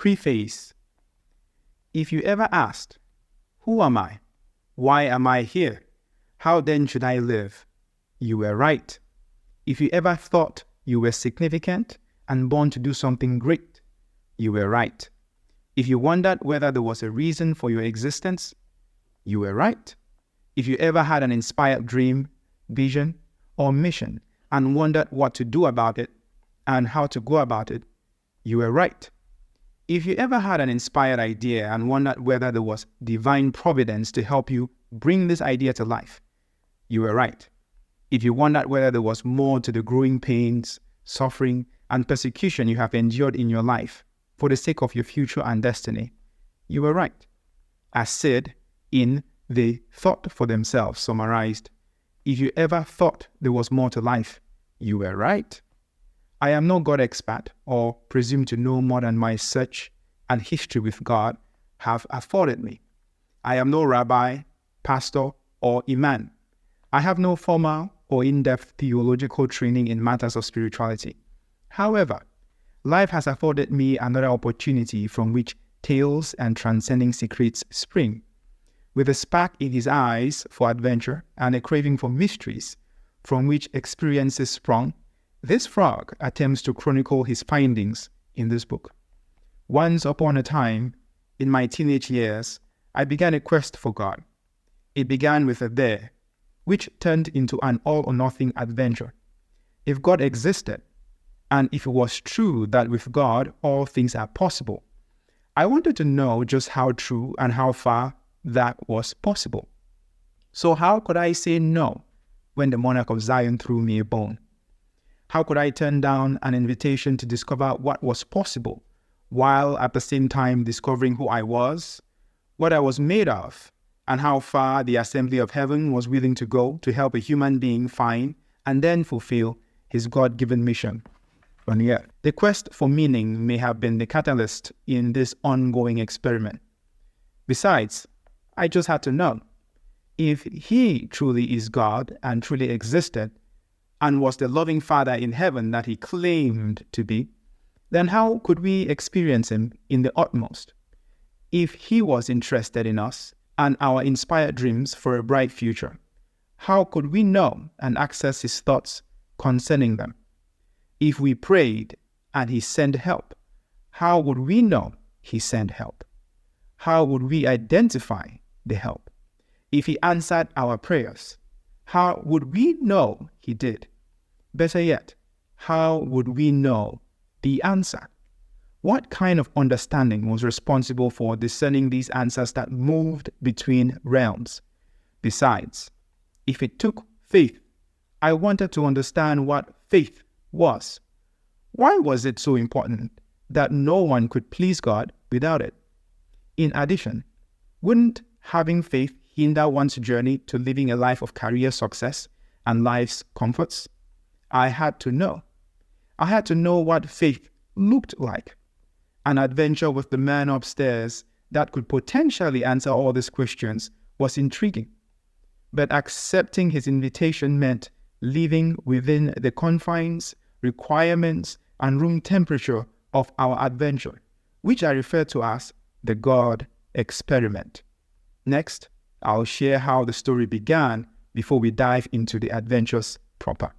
Preface. If you ever asked, "Who am I? Why am I here? How then should I live?" you were right. If you ever thought you were significant and born to do something great, you were right. If you wondered whether there was a reason for your existence, you were right. If you ever had an inspired dream, vision, or mission and wondered what to do about it and how to go about it, you were right. If you ever had an inspired idea and wondered whether there was divine providence to help you bring this idea to life, you were right. If you wondered whether there was more to the growing pains, suffering, and persecution you have endured in your life for the sake of your future and destiny, you were right. As said in the Thought for Themselves summarized, if you ever thought there was more to life, you were right. I am no God expert or presume to know more than my search and history with God have afforded me. I am no rabbi, pastor, or imam. I have no formal or in-depth theological training in matters of spirituality. However, life has afforded me another opportunity from which tales and transcending secrets spring. With a spark in his eyes for adventure and a craving for mysteries from which experiences sprung, this frog attempts to chronicle his findings in this book. Once upon a time, in my teenage years, I began a quest for God. It began with a dare, which turned into an all-or-nothing adventure. If God existed, and if it was true that with God all things are possible, I wanted to know just how true and how far that was possible. So how could I say no when the monarch of Zion threw me a bone? How could I turn down an invitation to discover what was possible, while at the same time discovering who I was, what I was made of, and how far the assembly of heaven was willing to go to help a human being find and then fulfill his God-given mission on the earth? The quest for meaning may have been the catalyst in this ongoing experiment. Besides, I just had to know, if he truly is God and truly existed, and was the loving Father in heaven that he claimed to be, then how could we experience him in the utmost? If he was interested in us and our inspired dreams for a bright future, how could we know and access his thoughts concerning them? If we prayed and he sent help, how would we know he sent help? How would we identify the help? If he answered our prayers, how would we know he did? Better yet, how would we know the answer? What kind of understanding was responsible for discerning these answers that moved between realms? Besides, if it took faith, I wanted to understand what faith was. Why was it so important that no one could please God without it? In addition, wouldn't having faith hinder one's journey to living a life of career success and life's comforts? I had to know. I had to know what faith looked like. An adventure with the man upstairs that could potentially answer all these questions was intriguing. But accepting his invitation meant living within the confines, requirements, and room temperature of our adventure, which I refer to as the God experiment. Next, I'll share how the story began before we dive into the adventures proper.